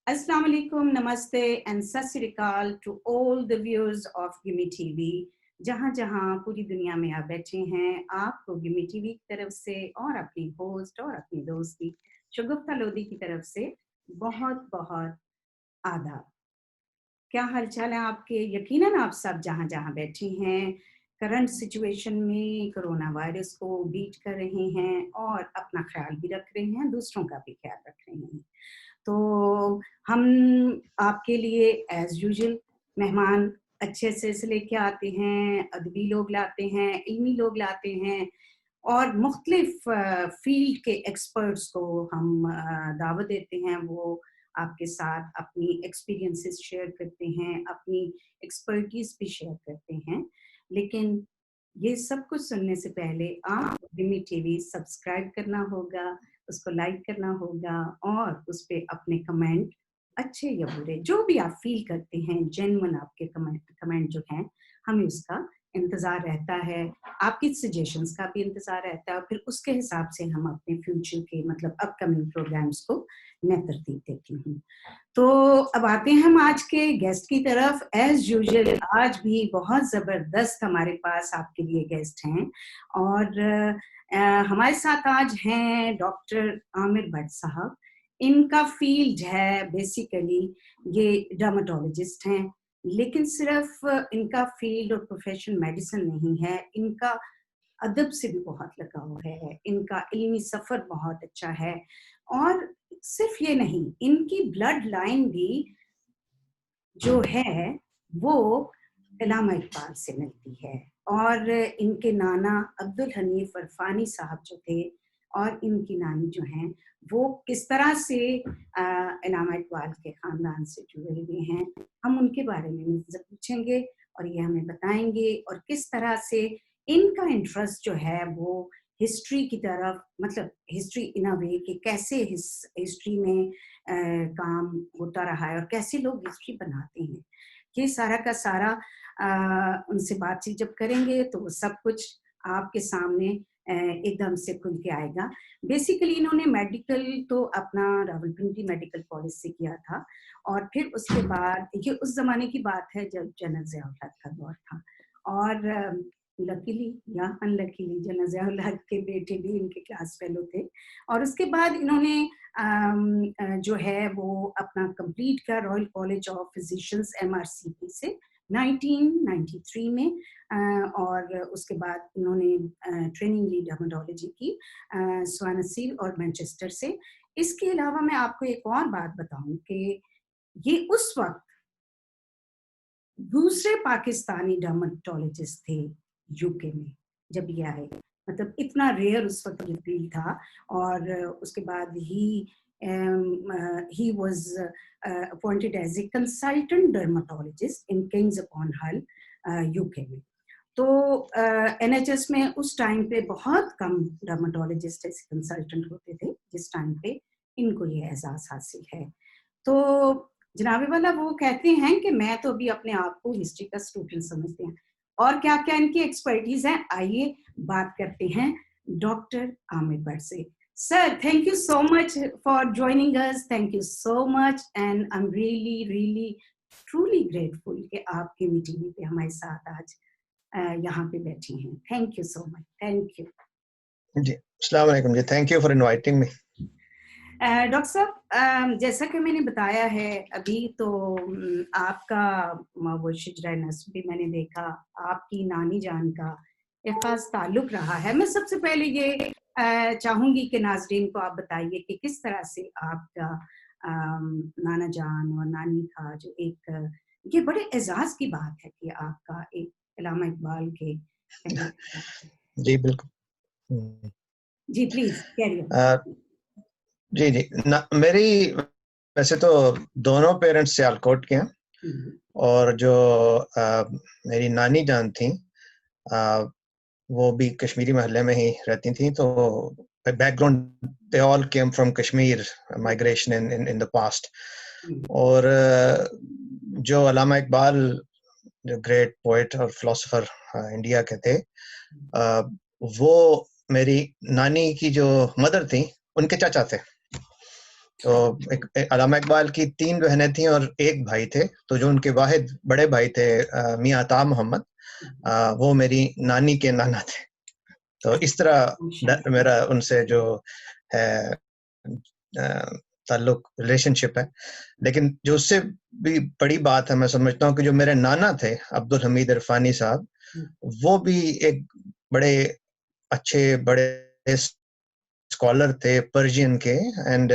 Assalamu alaikum, namaste and sat sri akal to all the viewers of Gimme TV. जहाँ जहाँ पूरी दुनिया में आप बैठे हैं, आपको गिमी टीवी की तरफ से और अपनी होस्ट और अपनी दोस्त की शगुफ्ता लोधी की तरफ से बहुत बहुत आदाब। क्या हालचाल है आपके? यकीनन आप सब जहाँ जहाँ बैठे हैं करंट सिचुएशन में कोरोना वायरस को बीट कर रहे हैं और अपना ख्याल भी रख रहे हैं, दूसरों का भी ख्याल रख रहे हैं। तो हम आपके लिए एज यूजुअल मेहमान अच्छे से लेके आते हैं, अदबी लोग लाते हैं, इल्मी लोग लाते हैं और मुख्तलिफ फील्ड के एक्सपर्ट्स को हम दावत देते हैं। वो आपके साथ अपनी एक्सपीरियंसेस शेयर करते हैं, अपनी एक्सपर्टीज भी शेयर करते हैं। लेकिन ये सब कुछ सुनने से पहले आप गिमी टीवी सब्सक्राइब करना होगा, उसको लाइक करना होगा और उस पे अपने कमेंट अच्छे या बुरे जो भी आप फील करते हैं, जेन्युइन आपके कमेंट जो हैं, हमें उसका इंतज़ार रहता है, आपकी सजेशंस का भी इंतज़ार रहता है और फिर उसके हिसाब से हम अपने फ्यूचर के मतलब अपकमिंग प्रोग्राम्स को मैं तरतीब देती हूँ। तो अब आते हैं हम आज के गेस्ट की तरफ। एज यूजुअल आज भी बहुत ज़बरदस्त हमारे पास आपके लिए गेस्ट हैं और हमारे साथ आज हैं डॉक्टर आमिर भट्ट साहब। इनका फील्ड है बेसिकली ये डर्मेटोलॉजिस्ट हैं, लेकिन सिर्फ इनका फील्ड और प्रोफेशन मेडिसिन नहीं है, इनका अदब से भी बहुत लगाव है, इनका इल्मी सफ़र बहुत अच्छा है और सिर्फ ये नहीं, इनकी ब्लड लाइन भी जो है वो अल्लामा इकबाल से मिलती है और इनके नाना अब्दुल हनीफ अरफानी साहब जो थे और इनकी नानी जो हैं वो किस तरह से अल्लामा इकबाल के ख़ानदान से जुड़े हुए हैं, हम उनके बारे में उनसे पूछेंगे और ये हमें बताएंगे और किस तरह से इनका इंटरेस्ट जो है वो हिस्ट्री की तरफ, मतलब हिस्ट्री इन अ वे कि कैसे हिस्ट्री में काम होता रहा है और कैसे लोग हिस्ट्री बनाते हैं। ये सारा का सारा उनसे बातचीत जब करेंगे तो वो सब कुछ आपके सामने एकदम से खुल के आएगा। बेसिकली इन्होंने मेडिकल तो अपना रावलपिंडी मेडिकल कॉलेज से किया था और फिर उसके बाद ये उस ज़माने की बात है जब जनरल ज़िया-उल हक का दौर था और लकीली या अनलकीली जनरल ज़िया-उल हक के बेटे भी इनके क्लास फेलो थे और उसके बाद इन्होंने जो है वो अपना कंप्लीट किया royal college of physicians MRCP से 1993 में और उसके बाद इन्होंने ट्रेनिंग ली डर्मेटोलॉजी की स्वानसी और मैनचेस्टर से। इसके अलावा मैं आपको एक और बात बताऊं कि ये उस वक्त दूसरे पाकिस्तानी डर्मेटोलॉजिस्ट थे यूके में जब ये आए, मतलब इतना रेयर उस वक्त ये फील्ड था और उसके बाद he was appointed as a consultant dermatologist in Kings upon Hull, UK में। तो एनएचएस में उस टाइम पे बहुत कम डर्मेटोलॉजिस्ट ऐसे कंसल्टेंट होते थे जिस टाइम पे इनको ये एजाज हासिल है। तो जनाबे वाला वो कहते हैं कि मैं तो अभी अपने आप को हिस्ट्री का स्टूडेंट समझते हैं और क्या क्या इनकी एक्सपर्टीज है। आइए बात करते हैं डॉक्टर आमिर भट्ट से। Sir, thank you so much for joining us, thank you so much and I am really really truly grateful कि आप गिमी टीवी पे हमारे साथ आज यहाँ पे बैठी हैं। Thank you so much, thank you जी। अस्सलाम वालेकुम जी, thank you for inviting me. Doctor साहब, जैसा कि मैंने बताया है अभी तो आपका वो शिजरा नस्ब भी मैंने देखा, आपकी नानी जान का एक खास ताल्लुक रहा है। मैं सबसे पहले ये चाहूंगी कि नाजरीन को आप बताइए कि किस तरह से आपका नाना जान और नानी का जो एक ये बड़े एजाज की बात है कि आपका एक अल्लामा इकबाल के जी बिल्कुल जी प्लीज कैरी ऑन। जी जी मेरी वैसे तो दोनों पेरेंट्स सियालकोट के हैं और जो मेरी नानी जान थी वो भी कश्मीरी महल्ले में ही रहती थी। तो background they all came from Kashmir, migration in the past. और जो अल्लामा इकबाल जो ग्रेट पोएट और फिलोसोफर इंडिया के थे, वो मेरी नानी की जो मदर थी उनके चाचा थे। तो एक अल्लामा इकबाल की 3 बहनें थीं और 1 भाई थे। तो जो उनके वाहिद बड़े भाई थे मियाँ अता मोहम्मद, वो मेरी नानी के नाना थे। तो इस तरह मेरा उनसे जो है ताल्लुक, रिलेशनशिप है। लेकिन जो उससे भी बड़ी बात है, मैं समझता हूँ कि जो मेरे नाना थे अब्दुल हमीद इरफानी साहब, वो भी एक बड़े अच्छे बड़े स्कॉलर थे पर्शियन के, एंड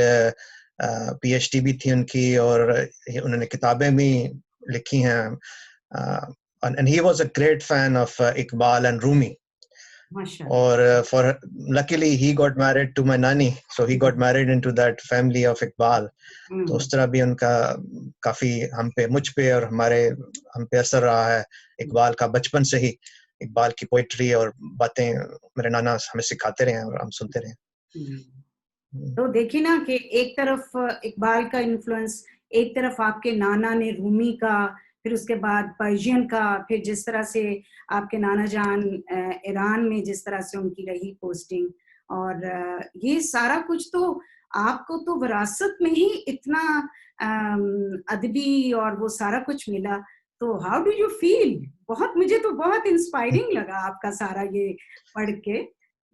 पीएचडी भी थी उनकी, और उन्होंने किताबें भी लिखी हैं, and he was a great fan of Iqbal and Rumi. और for luckily he got married to my nani, so he got married into that family of Iqbal. तो उस तरह भी उनका काफी मुझ पे और हम पे असर रहा है इकबाल का। बचपन से ही इकबाल की पोइट्री और बातें मेरे नाना हमें सिखाते रहे और हम सुनते रहे। तो देखिए ना कि एक तरफ इकबाल का इन्फ्लुएंस, एक तरफ आपके नाना ने रूमी का, फिर उसके बाद पर्शियन का, फिर जिस तरह से आपके नाना जान ईरान में जिस तरह से उनकी रही पोस्टिंग, और ये सारा कुछ तो आपको तो विरासत में ही इतना अदबी और वो सारा कुछ मिला। तो हाउ डू यू फील? मुझे तो बहुत इंस्पायरिंग लगा आपका सारा ये पढ़ के।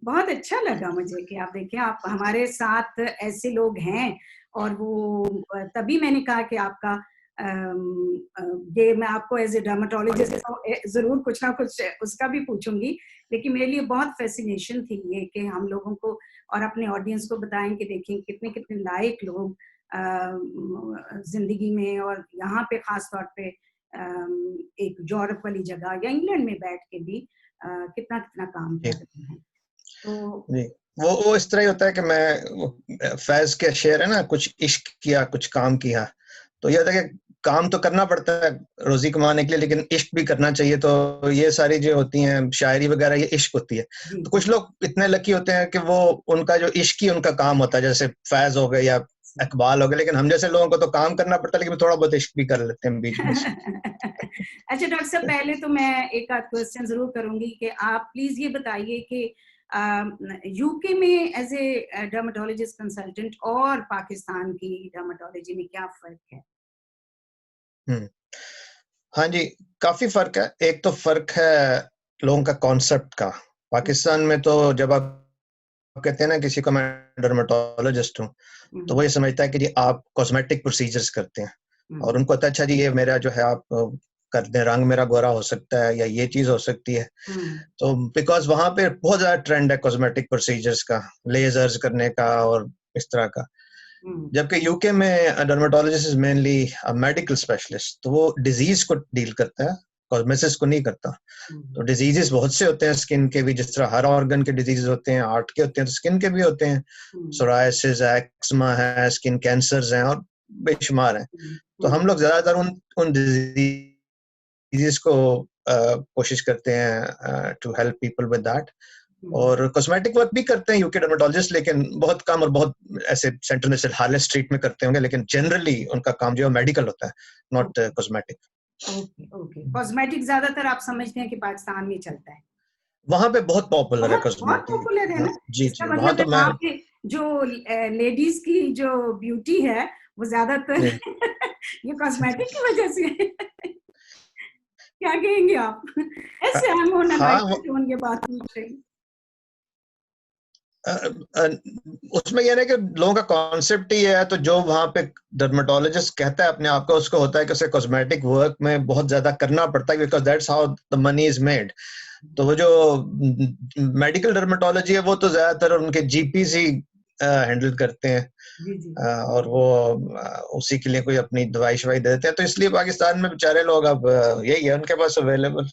बहुत अच्छा लगा मुझे कि आप देखिए, आप हमारे साथ ऐसे लोग हैं। और वो तभी मैंने कहा कि आपका ये मैं आपको एज ए डर्मेटोलॉजिस्ट जरूर कुछ ना कुछ उसका भी पूछूंगी। लेकिन मेरे लिए बहुत फैसिनेशन थी ये कि हम लोगों को और अपने ऑडियंस को बताएं कि देखिए कितने कितने लायक लोग जिंदगी में, और यहाँ पे खास तौर पे एक यूरोप वाली जगह या इंग्लैंड में बैठ के भी कितना कितना काम कर रहे हैं। तो जी, वो इस तरह ही होता है कि मैं फैज के शेर है ना, कुछ इश्क किया कुछ काम किया। तो ये होता है कि काम तो करना पड़ता है रोजी कमाने के लिए, लेकिन इश्क भी करना चाहिए। तो ये सारी जो होती हैं शायरी वगैरह, ये इश्क होती है। तो कुछ लोग इतने लकी होते हैं कि वो उनका जो इश्क ही उनका काम होता है, जैसे फैज हो गए या इकबाल हो गए। लेकिन हम जैसे लोगों को तो काम करना पड़ता है, लेकिन थोड़ा बहुत इश्क भी कर लेते हैं बीच में। अच्छा डॉक्टर साहब, पहले तो मैं एक आध क्वेश्चन जरूर करूंगी कि आप प्लीज ये बताइए कि यूके में एज ए डर्मेटोलॉजिस्ट कंसल्टेंट और पाकिस्तान की डर्मेटोलॉजी में क्या फर्क है? हाँ जी, काफी फर्क है। एक तो फर्क है लोगों का कॉन्सेप्ट का। पाकिस्तान में तो जब आप कहते हैं ना किसी को मैं डर्मेटोलॉजिस्ट हूँ, तो वो ये समझता है कि जी आप कॉस्मेटिक प्रोसीजर्स करते हैं, और उनको अच्छा जी ये मेरा जो है आप कर दें, रंग मेरा गोरा हो सकता है या ये चीज हो सकती है। तो बिकॉज वहां पे बहुत ज्यादा ट्रेंड है कॉस्मेटिक प्रोसीजर्स का, लेजर्स करने का और इस तरह का। जबकि यूके में dermatologist is mainly medical specialist, तो वो डिजीज को डील करता है, कॉस्मेसिस को नहीं करता। तो डिजीजेस बहुत से होते हैं स्किन के भी, जिस तरह हर ऑर्गन के डिजीजेस होते हैं, हार्ट के होते हैं, तो स्किन के भी होते हैं। सोरायसिस है, एक्समा है, स्किन कैंसर्स हैं और बेशुमार हैं। तो हम लोग ज्यादातर उन डिजीजेस को कोशिश करते हैं to help people with that. और कॉस्मेटिक वर्क भी करते हैं यूके डर्मेटोलॉजिस्ट, लेकिन बहुत कम, और बहुत ऐसे सेंटर में से हार्लेस स्ट्रीट में करते होंगे। लेकिन जनरली उनका काम जो है मेडिकल होता है, नॉट कॉस्मेटिक। ओके, कॉस्मेटिक ज्यादातर आप समझते हैं कि पाकिस्तान में चलता है? वहां पे बहुत पॉपुलर है बहुत बहुत कॉस्मेटिक। पॉपुलर है ना। जी इसका जी, वहां मतलब तो है मैं वहाँ पे जो लेडीज की जो ब्यूटी है वो ज्यादातर ये कॉस्मेटिक की वजह से है। क्या कहेंगे आप? ऐसे हम होना हाँ, लाइट टोन के बात पूछ रहे हैं। उसमें यह है कि लोगों का कॉन्सेप्ट ही है। तो जो वहां पे डर्मेटोलॉजिस्ट कहता है अपने आप को, उसको होता है कि उसे कॉस्मेटिक वर्क में बहुत ज्यादा करना पड़ता है, because that's how the money is made. तो वो जो मेडिकल डर्मेटोलॉजी है, वो तो ज्यादातर उनके जीपीज ही हैंडल करते हैं। और वो उसी के लिए कोई अपनी दवाई शवाई दे देते हैं। तो इसलिए पाकिस्तान में बेचारे लोग अब यही है उनके पास अवेलेबल।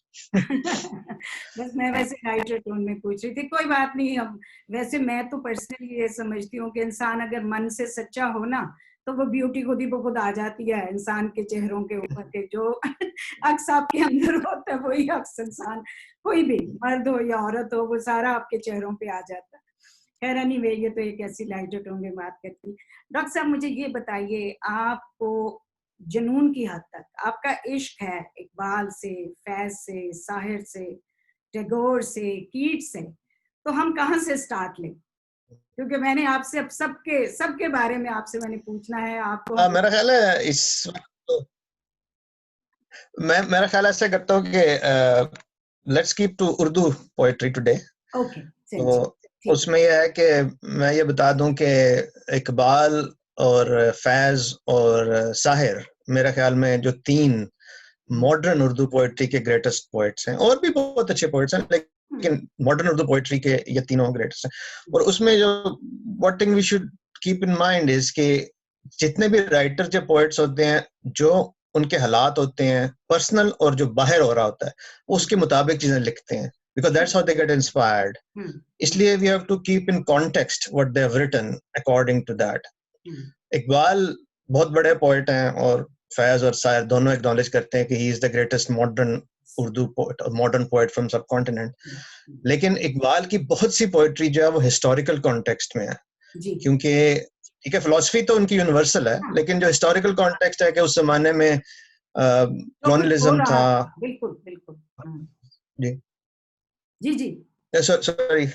बस मैं वैसे लाइटर टोन में पूछ रही थी, कोई बात नहीं। हम वैसे मैं तो पर्सनली ये समझती हूँ कि इंसान अगर मन से सच्चा हो ना, तो वो ब्यूटी खुद ही खुद आ जाती है इंसान के चेहरों के ऊपर के। जो अक्स आपके अंदर होता है वही अक्स इंसान, कोई भी मर्द हो या औरत हो, वो सारा आपके चेहरों पे आ जाता है। खैर एनीवे, ये तो एक ऐसी लाइटर टोन में बात करती। डॉक्टर साहब मुझे ये बताइए, आपको जुनून की हद तक आपका इश्क है इकबाल से, फैज से, साहिर से, टैगोर से, कीट से, तो हम कहाँ से स्टार्ट लें? क्योंकि मैंने आपसे अब सबके सबके बारे में आपसे मैंने पूछना है आपको। मेरा ख्याल है इस वक्त तो मैं मेरा ख्याल ऐसे करता हूँ कि let's keep to Urdu poetry today. Okay, तो ठीक। उसमें यह है कि मैं ये बता दूं कि इकबाल और फैज और साहिर मेरा ख्याल में जो तीन मॉडर्न उर्दू पोएट्री के ग्रेटेस्ट पोएट्स हैं, और भी बहुत अच्छे पोएट्स हैं लेकिन मॉडर्न उर्दू पोएट्री के ये तीनों ग्रेटेस्ट हैं। और उसमें जो what thing we should keep in mind is कि जितने भी राइटर जो पोएट्स होते हैं, जो उनके हालात होते हैं पर्सनल और जो बाहर हो रहा होता है, उसके मुताबिक चीजें लिखते हैं, because that's how they get inspired. इसलिए we have to keep in context what they have written according to that. Iqbal बहुत बड़े पोएट हैं और फैज और शायर दोनों एक्नॉलेज करते हैं कि he is the greatest modern Urdu poet, modern poet from सब कॉन्टिनेंट। लेकिन इकबाल की बहुत सी पोएट्री जो है वो हिस्टोरिकल कॉन्टेक्स्ट में है, क्योंकि ठीक है फिलोसफी तो उनकी यूनिवर्सल है, लेकिन जो हिस्टोरिकल कॉन्टेक्स्ट है कि उस जमाने में कॉलोनियलिज्म था। बिल्कुल बिल्कुल। जी जी जी सॉरी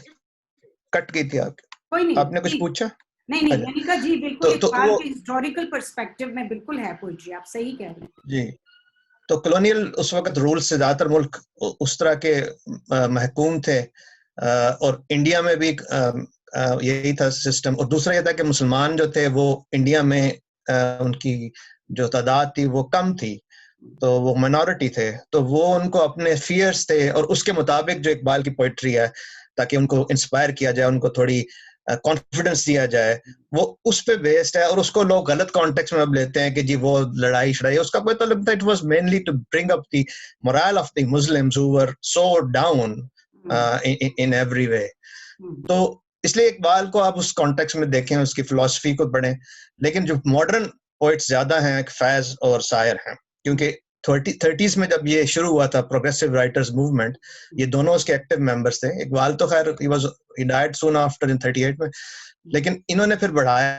कट गई थी कोई नहीं, आपने कुछ पूछा? नहीं नहीं, मैंने कहा जी बिल्कुल, तो इकबाल वो के हिस्टोरिकल पर्सपेक्टिव में बिल्कुल है पोइट्री, आप सही कह रहे हैं जी। तो कॉलोनियल उस वक्त रूल से ज्यादातर मुल्क उस तरह के महकूम थे, और इंडिया में भी यही था सिस्टम। और दूसरा ये था कि मुसलमान जो थे वो इंडिया में उनकी जो तादाद थी वो कम थी, तो वो माइनॉरिटी थे, तो वो उनको अपने फियर्स थे और उसके मुताबिक जो इकबाल की पोइट्री है, ताकि उनको इंस्पायर किया जाए, उनको थोड़ी कॉन्फिडेंस दिया जाए, वो उस पे बेस्ड है। और उसको लोग गलत कॉन्टेक्स्ट में अब लेते हैं कि जी वो लड़ाई शड़ाई, उसका मतलब था it was mainly to bring up the moral of the Muslims who were so down in every way. तो इसलिए इकबाल को आप उस कॉन्टेक्स्ट में देखें, उसकी फिलॉसफी को पढ़ें। लेकिन जो मॉडर्न पोइट्स ज्यादा हैं फैज और शायर हैं, क्योंकि 30s में जब ये शुरू हुआ था प्रोग्रेसिव राइटर्स मूवमेंट, ये दोनों उसके एक्टिव मेंबर्स थे। इकबाल तो खैर he died soon after in 38 में, लेकिन इन्होंने फिर बढ़ाया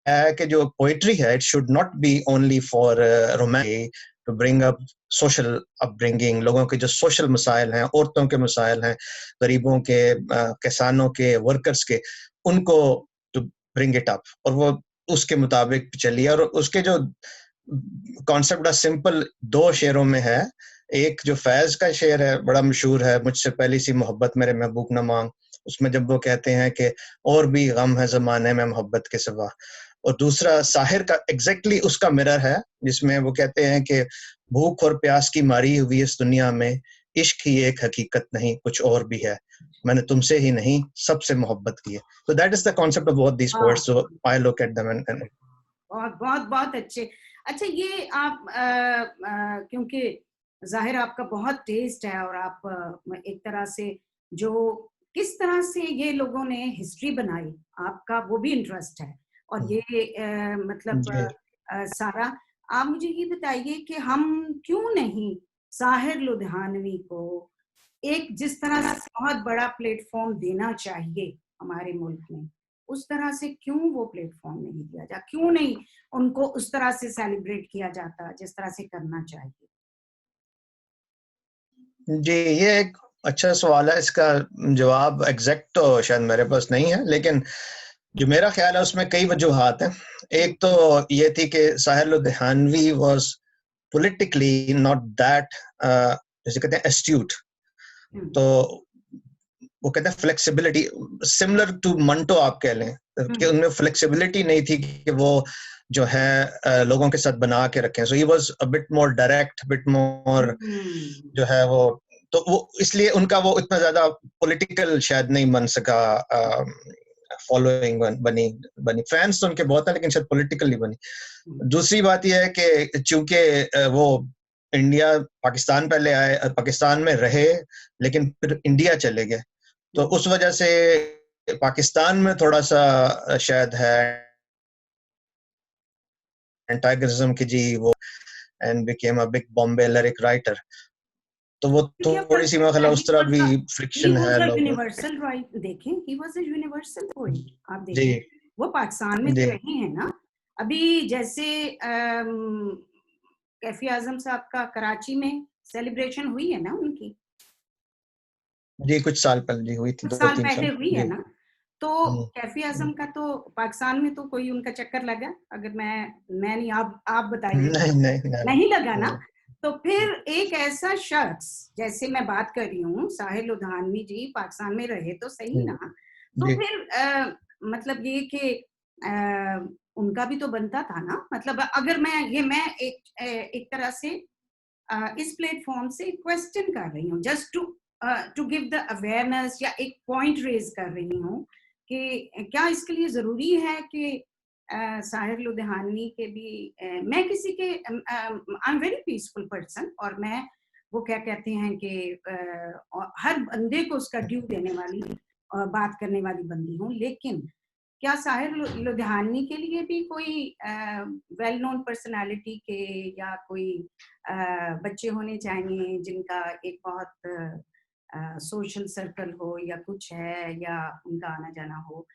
है कि जो पोइट्री है it should not be only for romance, to bring up social upbringing, लोगों के जो सोशल मसाइल हैं, औरतों के मसाइल हैं, गरीबों के, किसानों के, वर्कर्स के, उनको टू ब्रिंग इट अप। और वो उसके मुताबिक चलिए। और उसके जो कॉन्सेप्ट बड़ा सिंपल दो शेरों में है। एक जो फैज का शेर है बड़ा मशहूर है, मुझसे पहली सी मोहब्बत मेरे महबूब न मांग, उसमें जब वो कहते हैं कि और भी गम है ज़माने में मोहब्बत के सिवा। और दूसरा साहिर का एग्जैक्टली उसका मिरर है, जिसमें वो कहते हैं कि भूख और प्यास की मारी हुई इस दुनिया में, इश्क ही एक हकीकत नहीं कुछ और भी है, मैंने तुमसे ही नहीं सबसे मोहब्बत की है। तो that is the concept of both these poets, so I look at them and बहुत बहुत बहुत अच्छे। अच्छा, ये आप क्योंकि जाहिर आपका बहुत टेस्ट है और आप एक तरह से जो किस तरह से ये लोगों ने हिस्ट्री बनाई, आपका वो भी इंटरेस्ट है। और ये मतलब सारा, आप मुझे ये बताइए कि हम क्यों नहीं साहिर लुधियानवी को एक जिस तरह से बहुत बड़ा प्लेटफॉर्म देना चाहिए हमारे मुल्क में, उस तरह से क्यों वो प्लेटफॉर्म नहीं दिया जाता, क्यों नहीं उनको उस तरह से सेलिब्रेट किया जाता जिस तरह से करना चाहिए? जी, ये एक अच्छा सवाल है। इसका जवाब एग्जैक्ट तो शायद मेरे पास नहीं है, लेकिन जो मेरा ख्याल है उसमें कई वजूहात हैं। एक तो ये थी कि Sahir Ludhianvi was politically not that जैसे कहते हैं एस्ट्यूट। तो वो कहते हैं फ्लेक्सिबिलिटी, सिमिलर टू मंटो आप कह लें, कि उनमें फ्लेक्सिबिलिटी नहीं थी कि वो जो है लोगों के साथ बना के रखें। So he was a bit more direct, bit more जो है वो, तो वो इसलिए उनका वो इतना ज्यादा पॉलिटिकल शायद नहीं बन सका, फॉलोइंग बनी फैंस तो उनके बहुत है, लेकिन शायद पॉलिटिकल नहीं बनी। दूसरी बात यह है कि चूंकि वो इंडिया पाकिस्तान पहले आए, पाकिस्तान में रहे, लेकिन फिर इंडिया चले गए, तो उस वजह से पाकिस्तान में थोड़ा सा शायद है एंटागनिज्म की जी वो, and became a big Bombay lyric writer. तो वो थोड़ी सी मैं ख्याल उस तरह भी फ्रिक्शन है लोगों। यूनिवर्सल राइट, देखें ही वाज अ यूनिवर्सल पोएट। आप जी देखें वो पाकिस्तान में जी तो रहे हैं ना, अभी जैसे कैफी आजम साहब का कराची में सेलिब्रेशन हुई है ना उनकी, जी कुछ साल पहले जी हुई थी, कुछ साल 2-3 पहले साल हुई है जी। ना। तो कैफी आजम का तो पाकिस्तान में तो कोई उनका चक्कर लगा? अगर मैं नहीं, आप बताइए। नहीं नहीं नहीं नहीं लगा ना। नहीं। तो फिर एक ऐसा शख्स, जैसे मैं बात कर रही हूँ, साहिल लुधियानवी जी पाकिस्तान में रहे तो सही ना। तो जी फिर मतलब ये कि उनका भी तो बनता था ना। मतलब अगर मैं एक तरह से इस प्लेटफॉर्म से क्वेश्चन कर रही हूँ, just to give the awareness, या एक पॉइंट रेज कर रही हूँ कि क्या इसके लिए जरूरी है कि साहिर लुधियानवी के भी मैं किसी के I am very peaceful person, और मैं वो क्या कहते हैं कि हर बंदे को उसका ड्यू देने वाली बात करने वाली बंदी हूँ। लेकिन क्या साहिर लुधियानवी के लिए भी कोई वेल नोन पर्सनालिटी के या कोई बच्चे होने चाहिए जिनका एक बहुत सोशल सर्कल हो या कुछ है, या उनका आना जाना हो?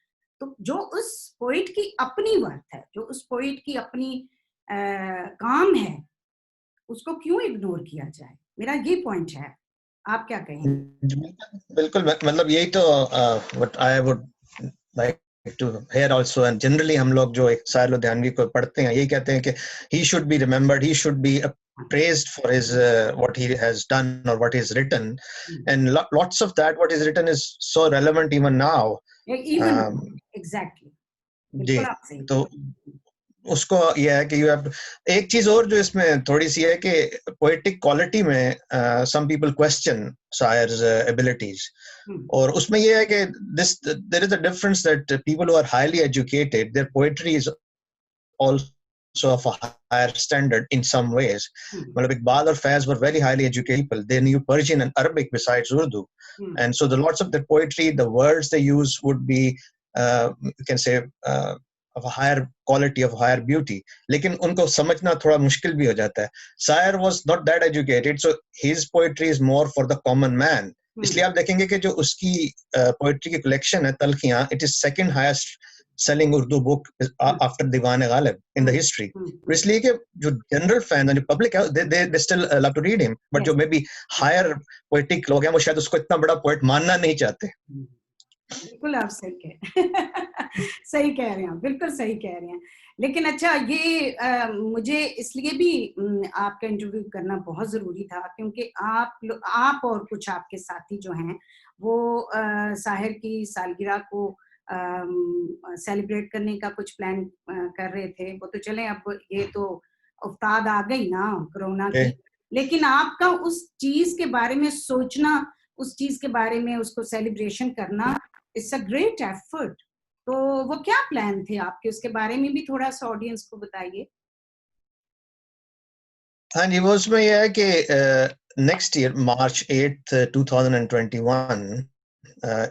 तो जो उस पोइट की अपनी वर्थ है, जो उस पोइट की अपनी काम है, उसको क्यों इग्नोर किया जाए? मेरा ये पॉइंट है। आप क्या कहेंगे? बिल्कुल मतलब यही तो what I would like to hear also. And generally हम लोग जो एक साहिर लुधियानवी को पढ़ते हैं यही कहते हैं कि he should be remembered, he should be praised for his what he has done or what he's written, and lots of that what is written is so relevant even now. Even exactly, जी बिल्कुल आप सही। तो उसको यह है कि you have एक चीज और जो इसमें थोड़ी सी है कि पोएटिक क्वालिटी में सम पीपल क्वेश्चन शायर्स एबिलिटीज, और उसमें यह है कि this there is a difference that people who are highly educated their poetry is also of a higher standard in some ways. मतलब इकबाल और Faiz were very highly educated people. They knew Persian and Arabic besides Urdu, and so the lots of their poetry, the words they use would be you can say of a higher quality, of higher beauty. लेकिन उनको समझना थोड़ा मुश्किल भी हो जाता है. Sayer was not that educated, so his poetry is more for the common man. इसलिए आप देखेंगे कि जो उसकी पोएट्री की कलेक्शन है तलखियां, it is second highest selling Urdu book after Diwan Ghalib in the history. इसलिए कि जो जनरल फैन है, जो पब्लिक है, they still love to read him, but जो मे बी हायर पोएटिक लोग हैं वो शायद उसको इतना बड़ा पोएट मानना नहीं चाहते. बिल्कुल आप सही सही कह रहे हैं, बिल्कुल सही कह रहे हैं। लेकिन अच्छा, ये मुझे इसलिए भी आपका इंटरव्यू करना बहुत जरूरी था क्योंकि आप और कुछ आपके साथी जो हैं वो साहिर की सालगिरह को सेलिब्रेट करने का कुछ प्लान कर रहे थे। वो तो चले, अब ये तो उफ्ताद आ गई ना कोरोना की, लेकिन आपका उस चीज के बारे में सोचना, उस चीज के बारे में उसको सेलिब्रेशन करना, इट्स अ ग्रेट एफर्ट। तो वो क्या प्लान थे आपके, उसके बारे में भी थोड़ा सा ऑडियंस को बताइए। हाँ जी, वो उसमें यह है कि next year March 8th 2021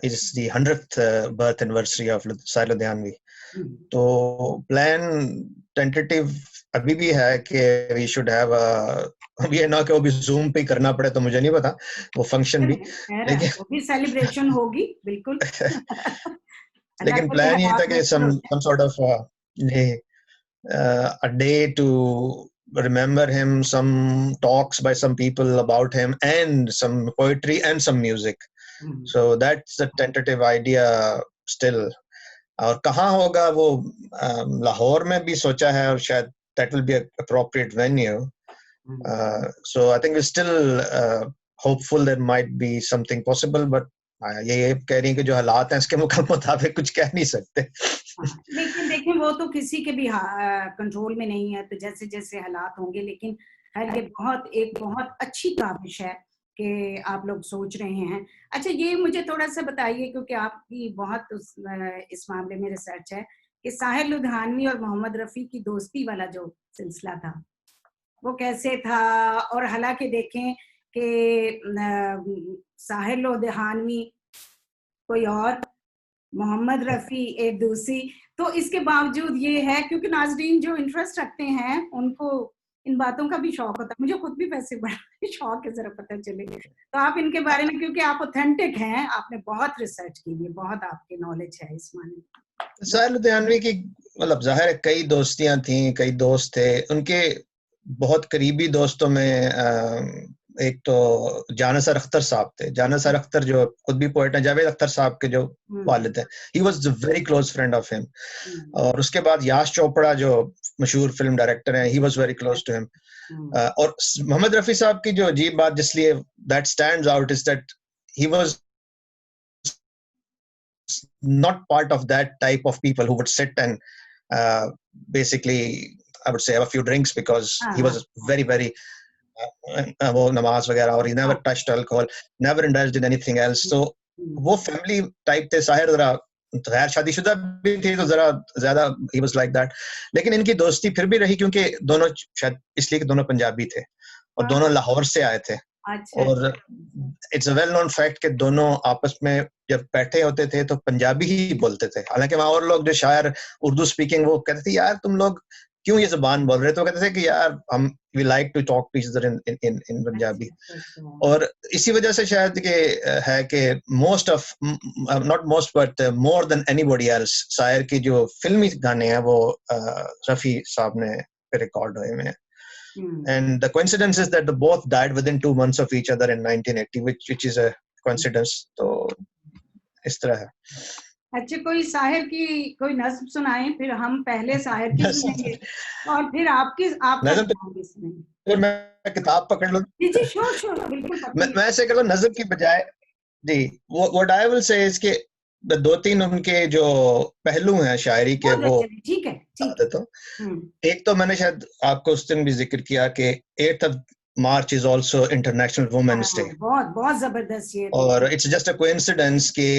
is the 100th birth anniversary of Sahir Ludhianvi. तो प्लान टेंटेटिव अभी भी है कि वी शुड हैव अब ये ना कि वो भी जूम पे करना पड़े तो मुझे नहीं पता वो फंक्शन भी, लेकिन वो भी सेलिब्रेशन होगी बिल्कुल। लेकिन प्लान ये था कि some sort of a day to remember him, some talks by some people about him, and some poetry and some music. So that's the tentative idea still. और कहाँ होगा वो लाहौर में भी सोचा है और शायद that will be an appropriate venue. So I think we're still hopeful there might be something possible, but ये कह रही हैं कि जो हालात हैं इसके मुताबिक कुछ कह नहीं सकते. लेकिन देखें वो तो किसी के भी कंट्रोल में नहीं है, तो जैसे जैसे हालात होंगे। लेकिन खैर ये एक बहुत अच्छी काविश है कि आप लोग सोच रहे हैं। अच्छा, ये मुझे थोड़ा सा बताइए क्योंकि आपकी बहुत इस मामले में रिसर्च है कि साहिर लुधियानवी और मोहम्मद रफ़ी की दोस्ती वाला जो सिलसिला था वो कैसे था। और हालांकि देखें कि साहिर लुधियानवी कोई और, मोहम्मद रफ़ी एक दूसरी, तो इसके बावजूद ये है क्योंकि नाज़रीन जो इंटरेस्ट रखते हैं उनको इन बातों का भी शौक होता है। मुझे खुद भी वैसे बड़ा शौक है, जरा पता चले। तो आप इनके बारे में, क्योंकि आप ऑथेंटिक हैं, आपने बहुत रिसर्च की है, बहुत आपकी नॉलेज है इस मामले में। साहिर लुधियानवी की मतलब जाहिर है कई दोस्तियां थी, कई दोस्त थे उनके। बहुत करीबी दोस्तों में एक तो जानिसार अख्तर साहब थे। जानिसार अख्तर जो खुद भी पोएट हैं, जावेद अख्तर साहब के जो वालिद हैं, he was a very close friend of him. और उसके बाद याश चोपड़ा जो मशहूर फिल्म डायरेक्टर हैं, he was very close to him. और मोहम्मद रफी साहब की जो अजीब बात जिसलिए that stands out is that he was not part of that type of people who would sit and basically, I would say, have a few drinks, because he was very, very वो नमाज वगैरह, और he never touched alcohol, never indulged in anything else. So वो family type थे। साहिर जरा गैर शादीशुदा भी थे तो जरा ज्यादा he was like that, लेकिन इनकी दोस्ती फिर भी रही क्योंकि दोनों, शायद इसलिए कि दोनों पंजाबी थे और दोनों लाहौर से आए थे। और it's a well known fact कि दोनों आपस में जब बैठे होते थे तो पंजाबी ही बोलते थे। हालांकि वहाँ और लोग जो शायर उर्दू स्पीकिंग, वो कहते थे यार तुम लोग क्यों ये ज़बान बोल रहे थे, तो कहते थे कि यार हम we like to talk to each other in Punjabi. और इसी वजह से शायद कि है कि most of, not most but more than anybody else, शायर की जो फिल्मी गाने हैं वो रफ़ी साहब ने रिकॉर्ड हुए हैं। And the coincidence is that they both died within 2 months of each other in 1980, which is a coincidence. तो इस तरह है। अच्छा, कोई शायर की कोई नज्म सुनाएं, फिर हम पहले शायर की सुनेंगे और फिर आपकी आपका सुनेंगे। फिर मैं किताब पकड़ लूं। जी श्योर श्योर, बिल्कुल। मैं ऐसे करूं नज्म की बजाय जी, what I will say is कि दो तीन उनके जो पहलू हैं शायरी के, वो ठीक है, ठीक है। एक तो मैंने शायद आपको उस दिन भी जिक्र किया कि 8th of March is also International Women's Day। बहुत जबरदस्त ये। और it's just a coincidence कि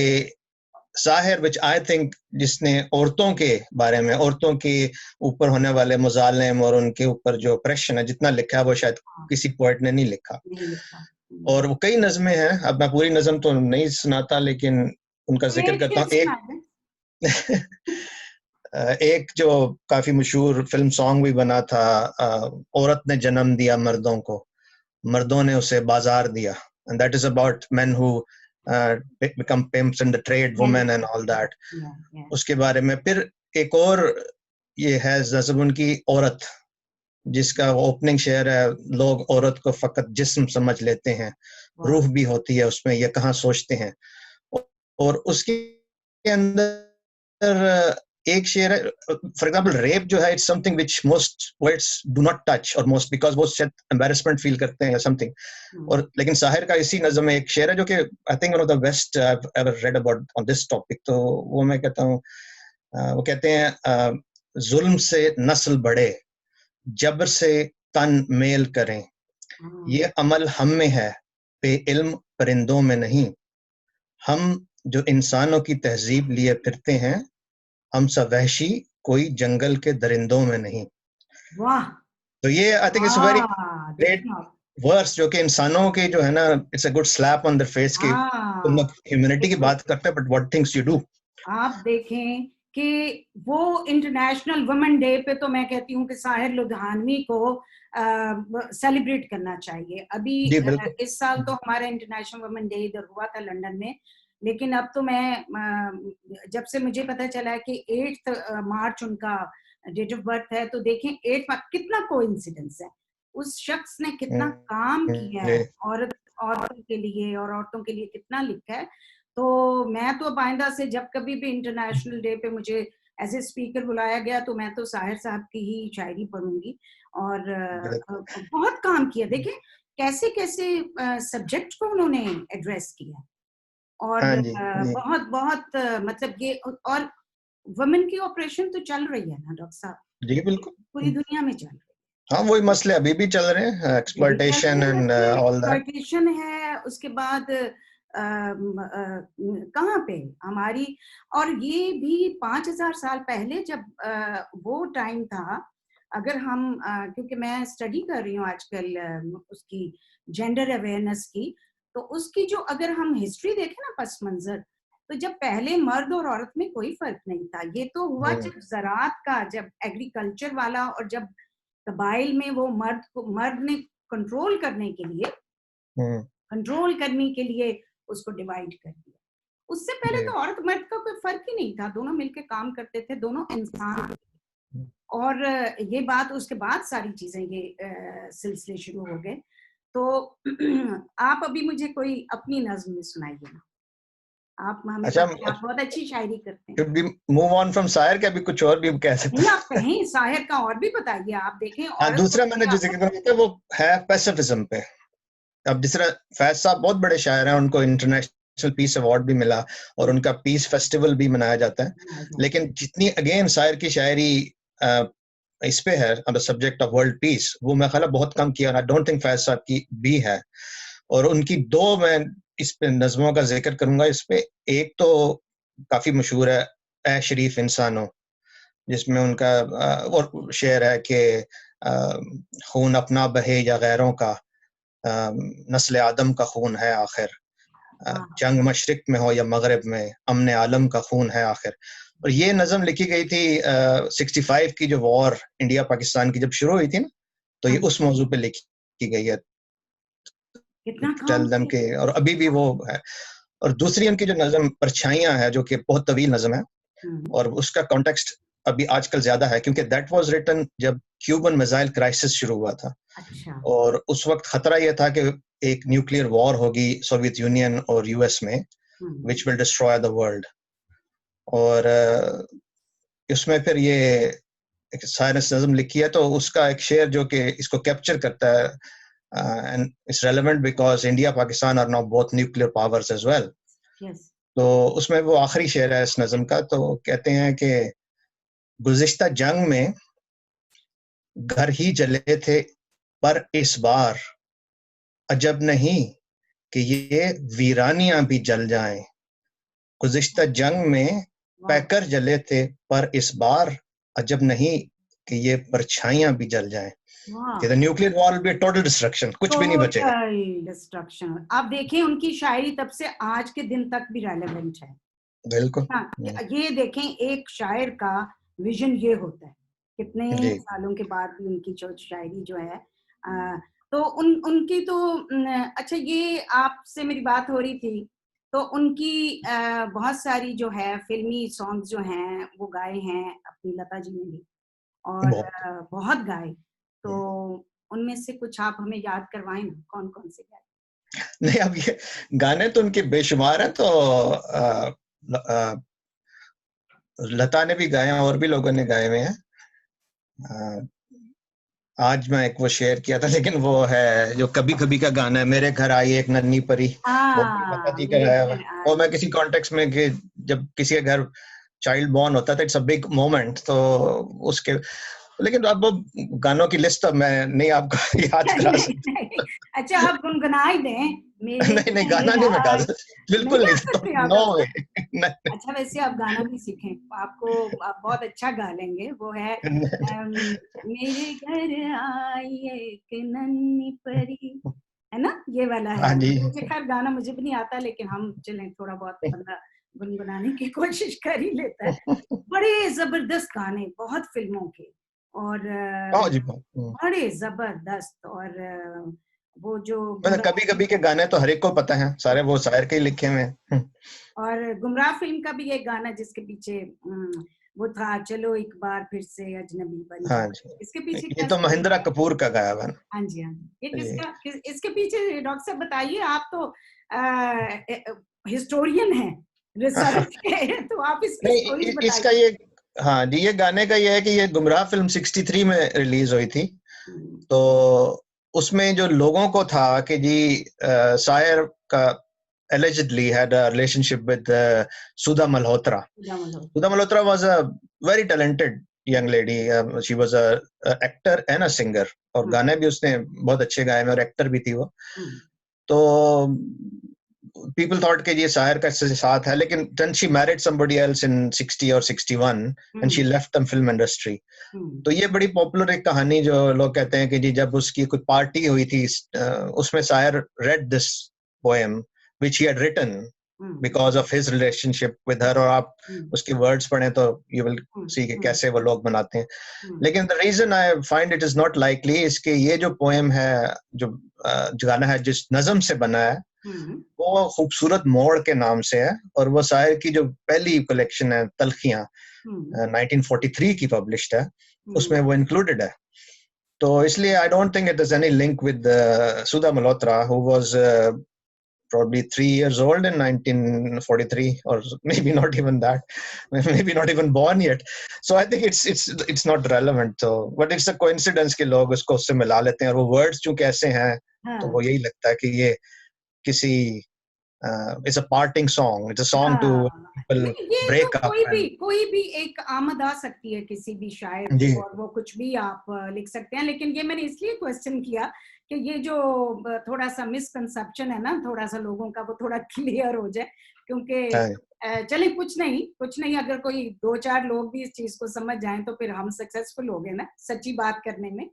साहिर, which I think, जिसने औरतों के बारे में, औरतों के ऊपर होने वाले मुजालिम और उनके ऊपर जो ऑप्रेशन है, जितना लिखा है वो शायद किसी पोएट ने नहीं लिखा। और वो कई नज़में हैं, अब मैं पूरी नज़म तो नहीं सुनाता लेकिन उनका जिक्र करता हूँ। एक जो काफी मशहूर फिल्म सॉन्ग भी बना था, औरत ने जन्म दिया मर्दों को, मर्दों ने उसे बाजार दिया, and that is about men who become pimps in the trade, women and all that। उसके बारे में फिर एक और ये है नज़म उनकी औरत, जिसका ओपनिंग शेर है, लोग औरत को फकत जिस्म समझ लेते हैं, रूह भी होती है उसमें, ये कहाँ सोचते हैं। और उसके अंदर एक शेर है, फॉर एग्जाम्पल रेप जो है, it's something which most poets do not touch, और मोस्ट बिकॉज वो शायद एम्बैरेसमेंट फील करते हैं या समथिंग। और लेकिन साहिर का इसी नज़म में एक शेर है जो कि I think one of the best I have ever read about on this topic. तो वो मैं कहता हूँ, वो कहते हैं, जुल्म से नस्ल बढ़े, जबर से तन मेल करें, ये अमल हम में है, पे इल्म परिंदों में नहीं, हम जो इंसानों की तहजीब लिए फिरते हैं, हम सब वहशी कोई जंगल के दरिंदों में नहीं। वाह। तो ये I think it's very great verse, जो कि इंसानों के जो है ना, it's a good slap on the face की तुम लोग ह्यूमैनिटी की बात करते हैं, but what things you do. आप देखें कि वो इंटरनेशनल वुमेन डे पे तो मैं कहती हूँ कि साहिर लुधियानवी को सेलिब्रेट करना चाहिए। अभी इस साल तो हमारा इंटरनेशनल वुमेन डे इधर हुआ था लंदन में, लेकिन अब तो मैं जब से मुझे पता चला कि 8 मार्च उनका डेट ऑफ बर्थ है, तो देखें 8 मार्च कितना कोइंसिडेंस है। उस शख्स ने कितना काम किया है औरतों के लिए, और औरतों के लिए कितना लिखा है। तो मैं तो आइंदा से जब कभी भी इंटरनेशनल डे पे मुझे एज ए स्पीकर बुलाया गया तो मैं तो साहिर साहब की ही शायरी पढ़ूंगी। और बहुत काम किया, देखें कैसे कैसे सब्जेक्ट को उन्होंने एड्रेस किया, और बहुत बहुत मतलब ये, और वुमेन की ऑपरेशन तो चल रही है ना डॉक्टर साहब? जी बिल्कुल, पूरी दुनिया में चल रही है। हाँ, वही मसले अभी भी चल रहे हैं, exploitation and all that. Exploitation है, उसके बाद कहाँ पे हमारी, और ये भी 5000 साल पहले जब वो टाइम था, अगर हम क्योंकि मैं स्टडी कर रही हूँ आजकल उसकी जेंडर अवेयरनेस की, तो उसकी जो अगर हम हिस्ट्री देखें ना, पस मंजर, तो जब पहले मर्द और औरत में कोई फर्क नहीं था। ये तो हुआ जब ज़राअत का, जब एग्रीकल्चर वाला, और जब कबाइल में वो मर्द ने कंट्रोल करने के लिए उसको डिवाइड कर दिया। उससे पहले तो औरत मर्द का कोई फर्क ही नहीं था, दोनों मिलकर काम करते थे, दोनों इंसान। और ये बात, उसके बाद सारी चीजें ये सिलसिले शुरू हो गए। तो आप अभी मुझे कोई अपनी नज्म सुनाइए ना। आप हमें अच्छा, पता है आप बहुत अच्छी शायरी करते हैं। should we move on from शायर के, अभी कुछ और भी कह सकते नहीं, हैं? आप कहें शायर का और भी बताइए। आप देखें हाँ, औरत को दूसरा मैंने जो जिक्र किया था वो है पैसिफिज्म पे। अब जिस तरह फैज साहब बहुत बड़े शायर हैं, उनको इंटरनेशनल पीस अवार्ड भी मिला और उनका पीस फेस्टिवल भी मनाया जाता है, लेकिन जितनी अगेन शायर की शायरी इस पे है on the subject of world peace, वो मैं ख्याल बहुत कम किया, आई डोंट थिंक फैज साहब की भी है। और उनकी दो मैं इस पे नज़मों का जिक्र करूंगा इस पे। एक तो काफी मशहूर है, ए शरीफ इंसानों, जिसमें उनका और शेर है कि खून अपना बहे या गैरों का, नस्ल आदम का खून है आखिर, जंग मशरिक में हो या मगरब में, अमन आलम का खून है आखिर। और ये नज़म लिखी गई थी 65 की जो वॉर इंडिया पाकिस्तान की जब शुरू हुई थी ना, तो ये उस मौजू पे लिखी गई है। कितना टेल देम के, और अभी भी वो है। और दूसरी उनकी जो नज़म परछाइयां है, जो कि बहुत तवील नज़म है, और उसका कॉन्टेक्स्ट अभी आजकल ज्यादा है, क्योंकि दैट वाज रिटन जब क्यूबन मिसाइल क्राइसिस शुरू हुआ था। अच्छा। और उस वक्त खतरा यह था कि एक न्यूक्लियर वॉर होगी सोवियत यूनियन और यूएस में, which will destroy the world. और इसमें फिर ये एक साइंस नज़म लिखी है, तो उसका एक शेर जो कि इसको कैप्चर करता है, and it's relevant because India Pakistan are now both nuclear powers as well. तो उसमें वो आखिरी शेर है इस नज़म का, तो कहते हैं कि गुज़िश्ता जंग में घर ही जले थे, पर इस बार अजब नहीं कि ये वीरानियां भी जल जाएं। गुज़िश्ता जंग में पैकर जले थे, पर इस बार अजब नहीं कि ये परछाइयां भी जल जाएं। कि the nuclear war will be a total destruction, कुछ भी नहीं बचेगा। Total destruction. आप देखें उनकी शायरी तब से आज के दिन तक भी रेलेवेंट है। बिल्कुल। हाँ, ये देखें एक शायर का विजन ये होता है, कितने सालों के बाद भी उनकी जो शायरी जो है, तो उनकी तो अच्छा, ये आपसे मेरी बात हो रही थी, तो उनकी बहुत सारी जो है फिल्मी सॉन्ग जो हैं वो गाए हैं अपनी लता जी ने भी, और बहुत गाए। तो उनमें से कुछ आप हमें याद करवाएं ना, कौन कौन से गाए? नहीं, अब ये गाने तो उनके बेशुमार हैं, तो लता ने भी गाए हैं और भी लोगों ने गाए हुए हैं। आज मैं एक वो शेयर किया था, लेकिन वो है जो कभी कभी का गाना है, मेरे घर आई एक नन्ही परी, वो भी लता जी का गाया हुआ है। और मैं किसी कॉन्टेक्स्ट में कि जब किसी के घर चाइल्ड बॉर्न होता था, इट्स अ बिग मोमेंट, तो उसके, लेकिन अब गानों की लिस्ट अब मैं नहीं आपको याद करा सकता। अच्छा, आप गुनगुना ही दें। मेरे नहीं, गाना नहीं मैं गा सकता, बिल्कुल नहीं नहीं, गा सकते आप नो ऐसा? वे। अच्छा, वैसे आप गाना भी सीखें, आपको आप बहुत अच्छा गा लेंगे। वो है मेरे घर आई एक नन्ही परी, है ना, ये वाला है। हाँ जी। मुझे खैर गाना मुझे भी नहीं आता, लेकिन हम चलें थोड़ा बहुत बंदा गुनगुनाने की कोशिश कर ही लेता है। बड़े जबरदस्त गाने, बहुत फिल्मों के, और जी, बड़े जबरदस्त। और वो जो मतलब कभी कभी के गाने तो हर एक को पता है, सारे वो शायर के ही लिखे हुए हैं। और गुमराह फिल्म का भी एक गाना जिसके पीछे वो था, चलो एक बार फिर से अजनबी बन हाँ जा। जी, इसके पीछे ये क्या तो स्टोरी महिंद्रा है? कपूर का गाया हुआ है। हाँ जी, हाँ जी। ये जी। इसके पीछे डॉक्टर साहब बताइए, आप तो हिस्टोरियन हैं, रिसर्च के, तो आप इसकी स्टोरीज नहीं, इसका बताइए। ये, हाँ जी, ये गाने का ये है कि ये गुमराह फिल्म 63 में रिलीज हुई थी। तो उसमें जो लोगों को था कि जी शायर का allegedly had a relationship with Sudha Malhotra. Sudha Malhotra was a very talented young lady. She was a actor and a singer. और गाने भी उसने बहुत अच्छे गाए में, और एक्टर भी थी वो। तो people thought कि ये शायर का साथ है, लेकिन then she married somebody else in 60 or 61 and she left the film industry. तो ये बड़ी पॉपुलर एक कहानी जो लोग कहते हैं कि जी जब उसकी कोई पार्टी हुई थी, उसमें शायर read this poem which he had written because of his relationship with her, और आप उसके वर्ड्स पढ़ें तो you will see कि कैसे वो लोग बनाते हैं। लेकिन the reason I find it is not likely इसके ये जो पोएम है, जो गाना है जिस नज़म से बना है, वो खूबसूरत मोड़ के नाम से है, और वो शायर की जो पहली कलेक्शन है तलखियां 1943 की पब्लिश्ड है, उसमें वो इंक्लूडेड है। तो इसलिए I don't think it has any link with Sudha Malhotra, who was probably 3 years old in 1943, or maybe not even that, maybe not even born yet. So I think it's not relevant. So but it's a coincidence कि लोग उसको उससे मिला लेते हैं, और वो words चूंकि ऐसे हैं तो वो यही लगता है कि ये किसी it's a parting song, it's a song to people ये break तो up कोई भी एक आमद आ सकती है किसी भी शायर जी को, और वो कुछ भी आप लिख सकते हैं। लेकिन ये मैंने इसलिए क्वेश्चन किया कि ये जो थोड़ा सा मिसकंसेप्शन है ना, थोड़ा सा लोगों का वो थोड़ा क्लियर हो जाए, क्योंकि चले कुछ नहीं, अगर कोई 2-4 लोग भी इस चीज को समझ जाएं तो फिर हम सक्सेसफुल हो गए ना सच्ची बात करने में।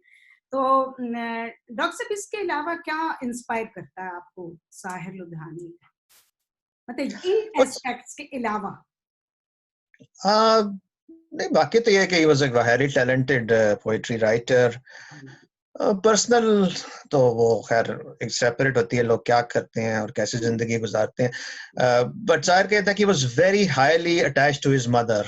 तो डॉक्टर साहब, इसके अलावा क्या इंस्पायर करता है आपको साहिर लुधियानवी, मतलब इन एस्पेक्ट्स के अलावा? नहीं, बाकी तो ये कि he was a very talented poetry writer. Personal तो वो खैर एक सेपरेट होती है, लोग क्या करते हैं और कैसे जिंदगी गुजारते हैं, बट जाहिर कहता है कि he was very highly attached to his mother,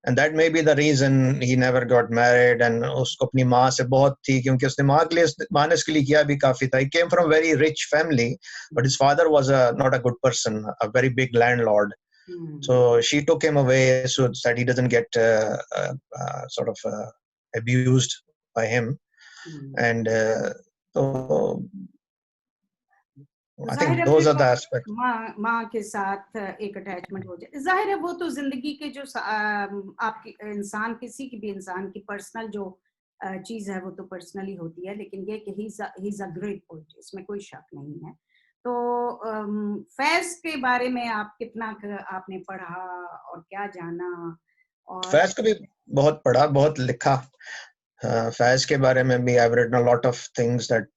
and that may be the reason he never got married, and उसको अपनी माँ से बहुत थी, क्योंकि उसने माँ के लिए, माँ ने उसके लिए किया भी काफी था. He came from a very rich family, but his father was not a good person, a very big landlord. So she took him away so that he doesn't get sort of abused by him. And so I think those are the aspects. माँ के साथ एक attachment हो जाए, जाहिर है वो तो जिंदगी के जो आपकी इंसान, किसी की भी इंसान की पर्सनल जो चीज है वो तो पर्सनली होती है, लेकिन ये कि he is a great poet, इसमें कोई शक नहीं है। तो फैज के बारे में आप कितना आपने पढ़ा और क्या जाना? और फैज को भी बहुत पढ़ा, बहुत लिखा. फैज के बारे में भी I've written a lot of things that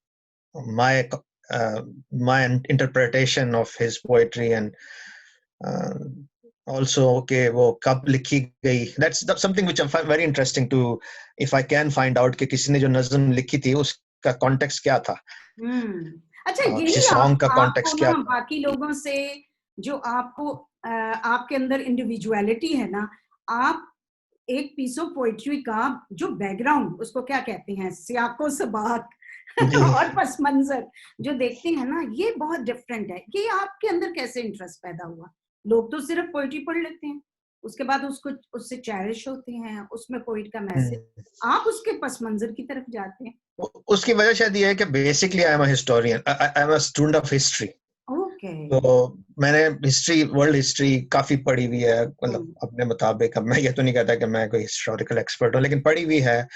my interpretation of his poetry, and also okay वो कब लिखी गई, that's something which I find very interesting to, if I can find out कि किसी ने जो नज़म लिखी थी उसका context क्या था. अच्छा, किसी यही song का आपको context क्या ना था. बाकी लोगों से जो आपको आपके अंदर इंडिविजुअलिटी है ना, आप एक पीस ऑफ पोइट्री का जो बैकग्राउंड, उसको क्या कहते हैं, सियाको सबाक और पस मंजर जो देखते हैं ना, ये बहुत डिफरेंट है। ये आपके अंदर कैसे इंटरेस्ट पैदा हुआ? लोग तो सिर्फ पोइट्री पढ़ लेते हैं, उसके बाद उसको उससे चैरिश होते हैं, उसमें पोइट का मैसेज, आप उसके पस मंजर की तरफ जाते हैं। उसकी वजह शायद ये है कि basically I am a historian, I am a student of history. Okay. तो मैंने हिस्ट्री, वर्ल्ड हिस्ट्री काफी पढ़ी हुई है, मतलब अपने मुताबिक. अब मैं ये तो नहीं कहता कि मैं कोई हिस्टोरिकल एक्सपर्ट हूँ, लेकिन पढ़ी हुई है.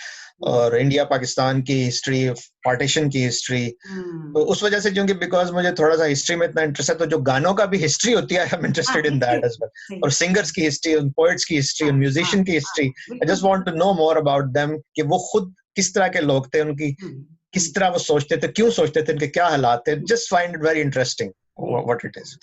और इंडिया पाकिस्तान की हिस्ट्री, पार्टीशन की हिस्ट्री. तो उस वजह से, क्योंकि बिकॉज मुझे थोड़ा सा हिस्ट्री में इतना इंटरेस्ट है, तो जो गानों का भी हिस्ट्री होती है, I am interested in that as well. और सिंगर्स की हिस्ट्री, पोएट्स की हिस्ट्री, और म्यूजिशियन की history, I just want to know more about them, कि वो खुद किस तरह के लोग थे, उनकी किस तरह वो सोचते थे, क्यों सोचते थे, उनके क्या हालात थे. Just find it very interesting what it is.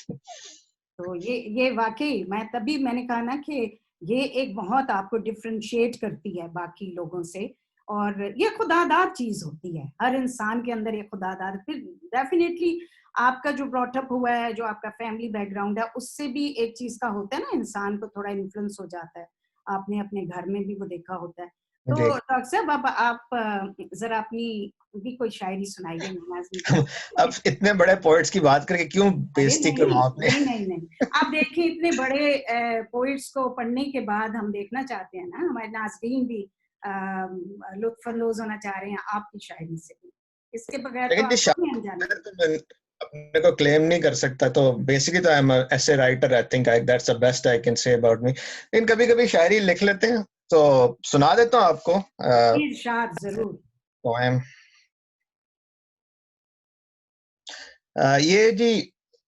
तो ये वाकई, मैं तभी मैंने कहा ना कि ये एक बहुत आपको डिफरेंशिएट करती है बाकी लोगों से, और ये खुदादार चीज होती है हर इंसान के अंदर, ये खुदादार। फिर डेफिनेटली आपका जो ब्रॉटअप हुआ है, जो आपका फैमिली बैकग्राउंड है, उससे भी एक चीज का होता है ना, इंसान को थोड़ा इन्फ्लुएंस हो जाता है। आपने अपने घर में भी वो देखा होता है। तो डॉक्टर साहब, अब आप जरा अपनी भी कोई शायरी सुनाइए। अब इतने बड़े पोएट्स की बात करके क्यों बेइज्जती करवाऊं आपने? नहीं, आप देखिए, इतने बड़े पोइट्स को पढ़ने के बाद हम देखना चाहते हैं ना, हमारे नाज़रीन भी लुत्फ़अंदोज़ होना चाह रहे हैं आपकी शायरी से भी। इसके बगैर तो लेकिन आप नहीं अनजाने। तो मैं अपने को क्लेम नहीं कर सकता, तो बेसिकली तो आई एम ऐसे writer. I think that's the best I can say about me. लेकिन कभी कभी शायरी लिख लेते हैं, तो सुना देता हूँ आपको इरशाद जरूर। पोएम. ये जी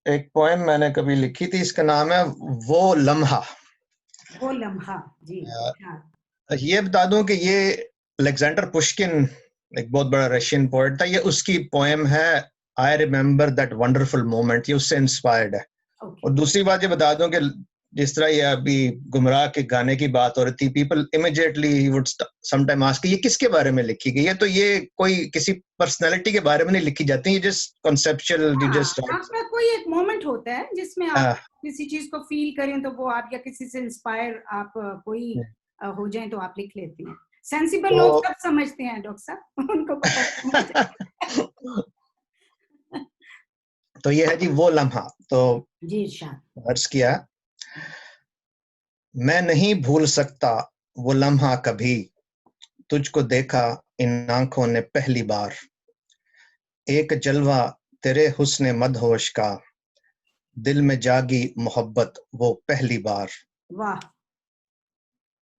एक पोएम मैंने कभी लिखी थी, इसका नाम है वो लम्हा. वो लम्हा जी। ये बता दूं कि ये अलेक्जेंडर पुश्किन, एक बहुत बड़ा रशियन पोएट था, ये उसकी पोएम है I remember that wonderful moment. ये उससे इंस्पायर्ड है. और दूसरी बात ये बता दूं कि जिस तरह ये अभी गुमराह के गाने की बात हो रही थी, people immediately would sometime ask ये किसके बारे में लिखी गई है. तो ये कोई किसी पर्सनालिटी के बारे में नहीं लिखी जाती, ये जस्ट कॉन्सेप्चुअल, यू जस्ट आपका कोई एक मोमेंट होता है जिसमें आप किसी चीज को फील करें, तो वो आप, या किसी से इंस्पायर आप कोई हो जाए तो आप लिख लेते हैं। सेंसिबल लोग सब समझते हैं डॉक्टर साहब, उनको पता है। तो ये है जी वो लम्हा। तो जी शाह। अर्ज किया, मैं नहीं भूल सकता वो लम्हा कभी, तुझको देखा इन आंखों ने पहली बार, एक जलवा तेरे हुस्न मदहोश का, दिल में जागी मोहब्बत वो पहली बार। वाह।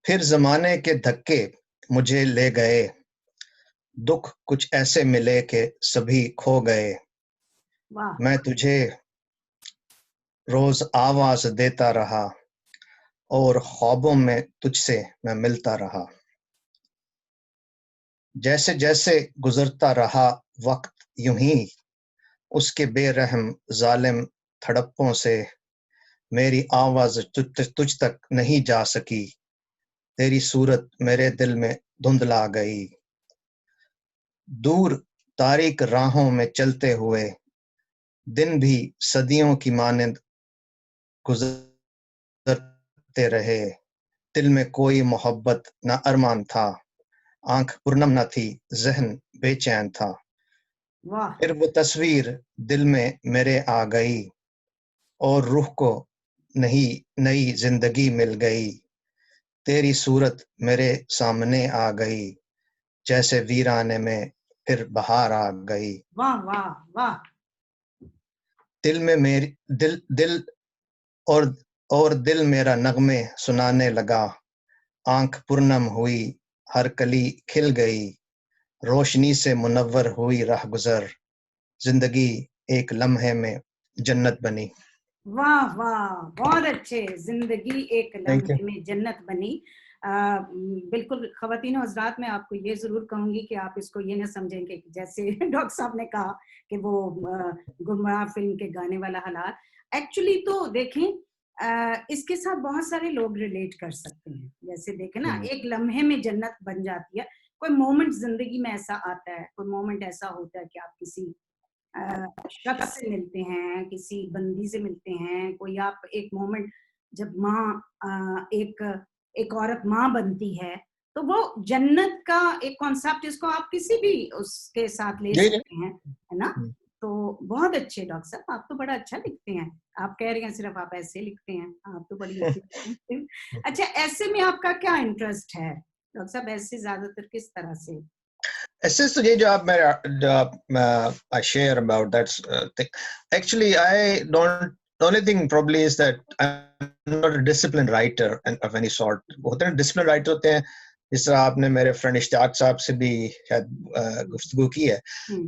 फिर जमाने के धक्के मुझे ले गए, दुख कुछ ऐसे मिले कि सभी खो गए, वाह। मैं तुझे रोज आवाज देता रहा, और ख्वाबों में तुझसे मैं मिलता रहा। जैसे जैसे गुजरता रहा वक्त यूं ही, उसके बेरहम जालिम थड़प्पों से मेरी आवाज तुझ तक नहीं जा सकी, तेरी सूरत मेरे दिल में धुंधला गई। दूर तारीक राहों में चलते हुए दिन भी सदियों की मानिंद गुजरते रहे, दिल में कोई मोहब्बत न अरमान था, आंख पुरनम न थी, जहन बेचैन था। वाह। फिर वो तस्वीर दिल में मेरे आ गई, और रूह को नई नई जिंदगी मिल गई, तेरी सूरत मेरे सामने आ गई, जैसे वीराने में फिर बहार आ गई। वाह वाह वाह। दिल में मेरी दिल दिल और और दिल मेरा नगमे सुनाने लगा, आंख पुरनम हुई, हर कली खिल गई, रोशनी से मुनव्वर हुई राह गुजर, जिंदगी एक लम्हे में जन्नत बनी। वाह वाह, बहुत अच्छे। जिंदगी एक थैंक यू। लम्हे में जन्नत बनी। बिल्कुल ख़वातीन और हज़रात, मैं आपको ये जरूर कहूंगी कि आप इसको ये ना समझें कि जैसे डॉक्टर साहब ने कहा कि वो गुमराह फिल्म के गाने वाला हालात। एक्चुअली तो देखें, इसके साथ बहुत सारे लोग रिलेट कर सकते हैं। जैसे देखें ना, एक लम्हे में जन्नत बन जाती है। कोई मोमेंट जिंदगी में ऐसा आता है, कोई मोमेंट ऐसा होता है कि आप किसी शख्स से मिलते हैं, किसी बंदी से मिलते हैं, कोई आप एक मोमेंट जब माँ एक औरत माँ बनती है, तो वो जन्नत का एक कॉन्सेप्ट, इसको आप किसी भी उसके साथ ले जी जी। सकते हैं, है ना। तो बहुत अच्छे डॉक्टर साहब, आप तो बड़ा अच्छा लिखते हैं। आप कह रहे हैं सिर्फ आप ऐसे लिखते हैं, आप तो बड़ी अच्छी लिखते हैं। अच्छा, ऐसे में आपका क्या इंटरेस्ट है डॉक्टर साहब? ऐसे ज्यादातर किस तरह से? ऐसे तो ये जो आप मेरा I share about that thing. Actually, I don't. The only thing probably is that I'm not a disciplined writer of any sort. होते हैं disciplined writer होते हैं, जिस तरह आपने मेरे फ्रेंड इश्तियाक साहब से भी शायद गुफ्तगू की है,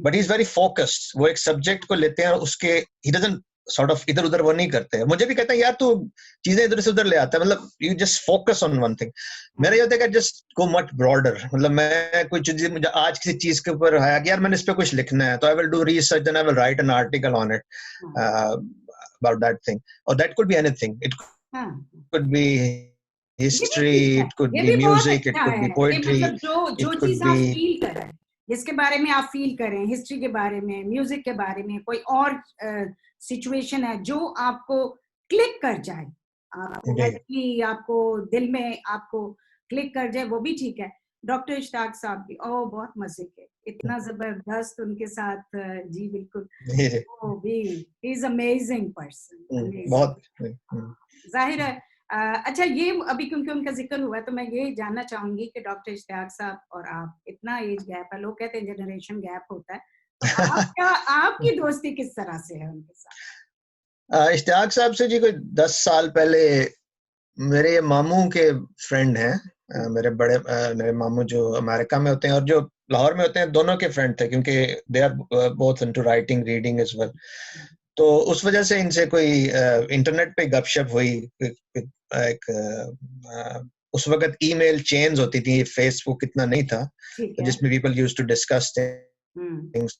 but he's very focused. वो एक सब्जेक्ट को लेते हैं और उसके he doesn't sort of इधर उधर वो नहीं करते हैं। मुझे भी कहते हैं यार तू चीजें इधर से उधर ले आता है, मतलब you just focus on one thing. मेरा ये होता है कि just go much broader. मतलब मैं कोई चीज, मुझे आज किसी चीज के ऊपर है कि यार मैंने इस पे कुछ लिखना है, तो I will do research and I will write an article on it about that thing. Or that could be anything. It could be history, it could ये be भी बहुत music, it अच्छा could है be कि poetry, मतलब जो it could चीज आप be फील करें, जिसके बारे में आप फील करें, हिस्ट्री के बारे में, म्यूजिक के बारे में, कोई और सिचुएशन है जो आपको क्लिक कर जाए, आपको दिल में आपको क्लिक कर जाए, वो भी ठीक है। डॉक्टर इश्तियाक साहब भी बहुत मजे के, इतना जबरदस्त उनके साथ जी बिल्कुल, वो भी इज अमेजिंग पर्सन, बहुत जाहिर है। अच्छा, ये अभी क्योंकि उनका जिक्र हुआ है तो मैं ये जानना चाहूंगी कि डॉक्टर इश्तियाक साहब और आप, इतना एज गैप है, लोग कहते हैं जनरेशन गैप होता है, तो आपकी दोस्ती किस तरह से है उनके साथ? इश्तियाक साहब से जी कोई 10 साल पहले मेरे मामू के फ्रेंड हैं, मेरे मामू जो अमेरिका में होते हैं और जो लाहौर में होते हैं, दोनों के फ्रेंड थे, क्योंकि they are both into writing reading as well. तो उस वजह से इनसे कोई इंटरनेट पे गपशप हुई। एक उस वक्त ईमेल चेन्स होती थी, फेसबुक इतना नहीं था, जिसमें people used to discuss things,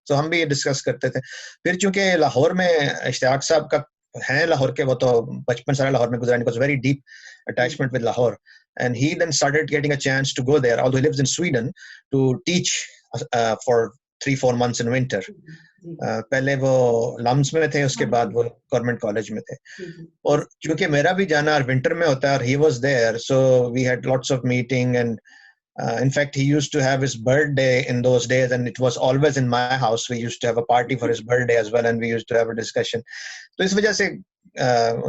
तो हम भी ये डिस्कस करते थे। फिर चूंकि लाहौर में इश्तियाक साहब का है, लाहौर के, वो तो बचपन सारा लाहौर में गुजरा, because very deep attachment with Lahore, and he then started getting a chance to go there, although he lives in Sweden, to teach for 3-4 months in winter. जी पहले वो लम्स में थे, उसके हाँ बाद जी वो गवर्नमेंट कॉलेज में थे। जी और क्योंकि मेरा भी जाना विंटर में होता है और he was there, so we had lots of meeting and in fact, he used to have his birthday in those days, and it was always in my house. We used to have a party for his birthday as well, and we used to have a discussion. तो इस वजह से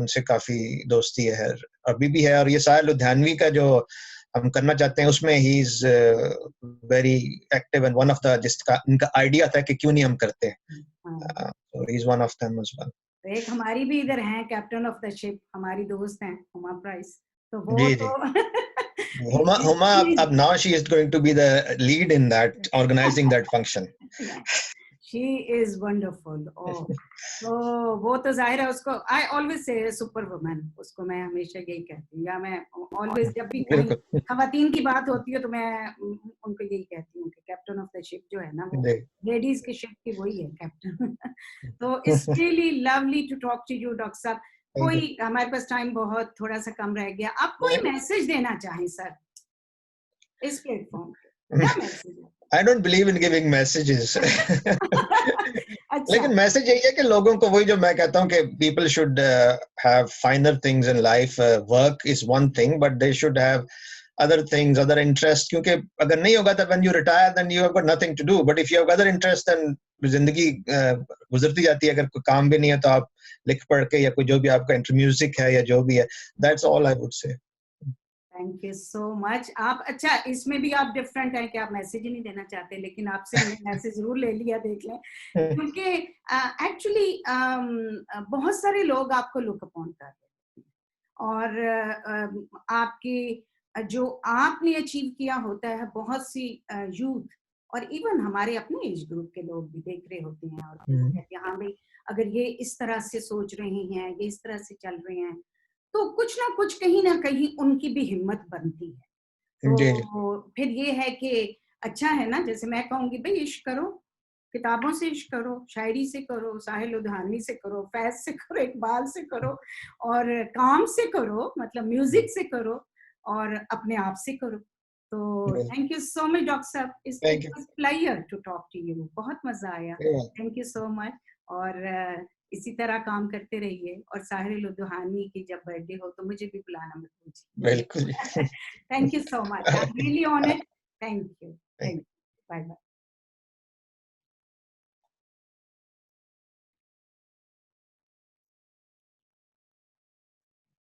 उनसे काफी दोस्ती है, अभी भी है। और ये साहिल लुधियानवी का जो हम करना चाहते हैं उसमें he is very active and one of the, जिसका उनका आइडिया था कि क्यों नहीं हम करते, हाँ। so he is one of them as well. तो एक हमारी भी इधर हैं कैप्टन ऑफ द शिप, हमारी दोस्त हैं हुमा प्राइस, तो वो जी जी। तो Huma ab now she is going to be the lead in that, organizing that function. She is wonderful. Oh, तो वो तो जाहिर है उसको, I always say super woman, उसको मैं हमेशा यही कहती हूँ, या मैं ऑलवेज जब भी कोई बिल्कुल। खवातीन की बात होती है तो मैं उनको यही कहती हूँ कि कैप्टन ऑफ द शिप जो है ना, वो जी। लेडीज के शिप की वही है कैप्टन। तो it's really lovely to talk to you doctor साहब। Thank you. कोई, हमारे पास टाइम बहुत थोड़ा सा कम रह गया, आप कोई मैसेज देना चाहें सर इस प्लेटफॉर्म पे, क्या मैसेज है? I don't believe in giving messages. अच्छा, लेकिन मैसेज यही है कि लोगों को, वही जो मैं कहता हूँ कि people should have finer things in life. Work is one thing, but they should have other things, other interests. क्योंकि अगर नहीं होगा तो when you retire, then you have got nothing to do. But if you have other interests, then जिंदगी गुजरती जाती है। अगर कोई काम भी नहीं है तो आप लिख पढ़ के, या कोई जो भी आपका म्यूजिक है या जो भी है, that's all I would say. Thank you so much. आप, अच्छा इसमें भी आप डिफरेंट हैं कि आप मैसेज ही नहीं देना चाहते, लेकिन आपसे हमने मैसेज जरूर ले लिया, देख लें, क्योंकि एक्चुअली बहुत सारे लोग आपको लुक अपॉन कर रहे हैं, और आपकी जो आपने अचीव किया होता है, बहुत सी यूथ और इवन हमारे अपने एज ग्रुप के लोग भी देख रहे होते हैं, और वो कहते हैं हाँ भाई, अगर ये इस तरह से सोच रहे हैं, ये इस तरह से चल रहे हैं, तो कुछ ना कहीं उनकी भी हिम्मत बनती है। जी जी। तो फिर ये है कि अच्छा है ना, जैसे मैं कहूंगी भाई इश्क करो, किताबों से इश्क करो, शायरी से करो, साहिल लुधियानवी से करो, फैज से करो, इकबाल से करो, और काम से करो, मतलब म्यूजिक से करो, और अपने आप से करो। तो thank you so much doctor साहब, it Thank you. Was pleasure to talk to you, बहुत मजा आया, Yeah. Thank you so much. और इसी तरह काम करते रहिए, और साहिर लुधियानवी की जब बर्थडे हो तो मुझे भी बुलाना मत भूलिए। बिल्कुल। Thank you so much, I am really honoured, thank you, bye bye.